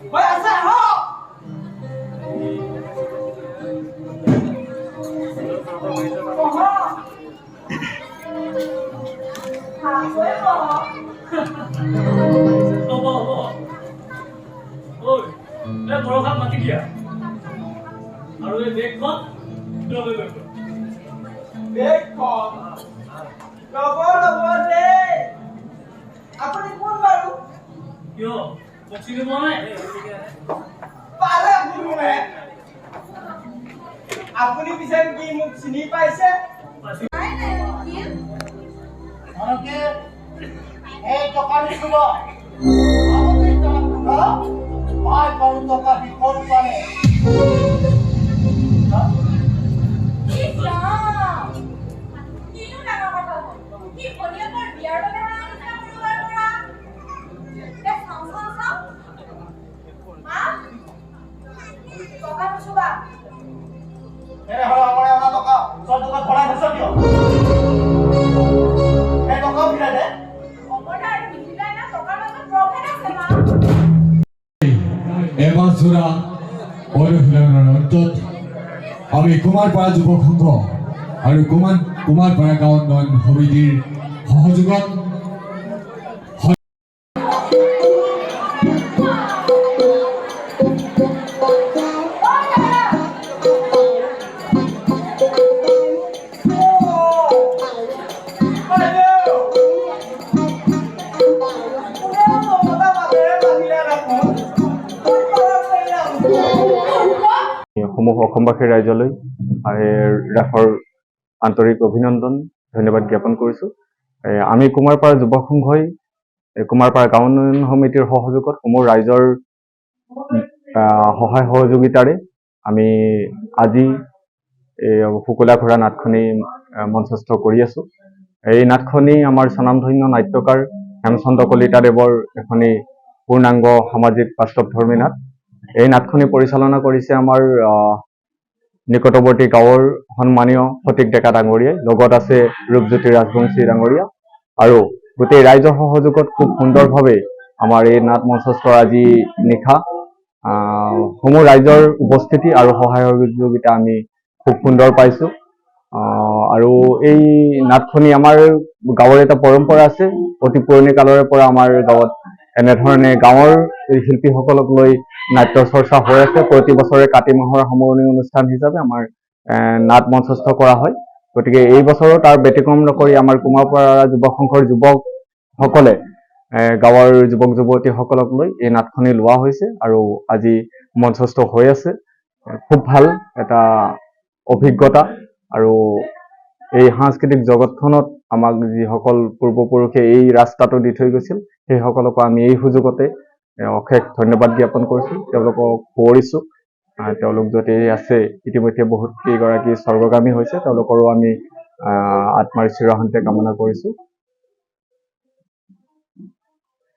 Mày ăn sao hả? Ôi, em bro khác mặt cái gì à? Ở đây biết mất. Được. Biết còn. Lo deh. Aku ni pun baru. Yo, một xin món này. Pala aku ni meh. Aku ni bisa pergi muk sini paisa. অনেকে এই দোকানে ছিল আমাদের দোকানটা ভাই বড় দোকান কোন পারে এরে হলো আমারে ওনা দোকান সব দোকান খোলা আছে কিও এই দোকান ভিড়া দে এমাসুরা অনুশীলনৰ অন্তত আমি কুমাৰপাৰা যুৱক সংঘ আৰু কুমাৰপাৰা গাঁও উন্নয়ন সমিতিৰ সহযোগত সমূহ অসমবাসীৰ ৰাইজলৈ ৰাসৰ আন্তৰিক অভিনন্দন ধন্যবাদ জ্ঞাপন কৰিছোঁ। আমি কুমাৰপাৰা যুৱ সংঘই কুমাৰপাৰা গাঁও উন্নয়ন সমিতিৰ সহযোগত সমূহ ৰাইজৰ সহায় সহযোগিতাৰে আমি আজি শুকুলা ঘোঁৰা নাটখনি মঞ্চস্থ কৰি আছোঁ। এই নাটখনি আমাৰ স্বনামধন্য নাট্যকাৰ হেমচন্দ্ৰ কলিতাদেৱৰ এখনি পূৰ্ণাংগ সামাজিক বাস্তৱধৰ্মী নাট। এই নাটখনি পৰিচালনা কৰিছে আমাৰ নিকটৱৰ্তী গাঁৱৰ সন্মানীয় ফটিক ডেকা ডাঙৰীয়াই, লগত আছে ৰূপজ্যোতি ৰাজবংশী ডাঙৰীয়া আৰু গোটেই ৰাইজৰ সহযোগত খুব সুন্দৰভাৱে আমাৰ এই নাট মঞ্চস্থ আজি নিশা সমূহ ৰাইজৰ উপস্থিতি আৰু সহায় সহযোগিতা আমি খুব সুন্দৰ পাইছোঁ। আৰু এই নাটখনি আমাৰ গাঁৱৰ এটা পৰম্পৰা আছে, অতি পুৰণি কালৰে পৰা আমাৰ গাঁৱত এনেধৰণে গাঁৱৰ শিল্পীসকলক লৈ নাট্য চৰ্চা হৈ আছে। প্ৰতি বছৰে কাতি মাহৰ সামৰণি অনুষ্ঠান হিচাপে আমাৰ নাট মঞ্চস্থ কৰা হয়। গতিকে এই বছৰো তাৰ ব্যতিক্ৰম নকৰি আমাৰ কুমাৰপাৰা যুৱ সংঘৰ যুৱকসকলে গাঁৱৰ যুৱক যুৱতীসকলক লৈ এই নাটখনি লোৱা হৈছে আৰু আজি মঞ্চস্থ হৈ আছে। খুব ভাল এটা অভিজ্ঞতা আৰু এই সাংস্কৃতিক জগতখনত আমাক যিসকল পূৰ্বপুৰুষে এই ৰাস্তাটো দি থৈ গৈছিল সেইসকলকো আমি এই সুযোগতে অশেষ ধন্যবাদ জ্ঞাপন কৰিছোঁ, তেওঁলোকক সুঁৱৰিছোঁ। তেওঁলোক য'তে আছে ইতিমধ্যে বহুত কেইগৰাকী স্বৰ্গগামী হৈছে, তেওঁলোকৰো আমি আত্মাৰ চিৰশান্তি কামনা কৰিছোঁ।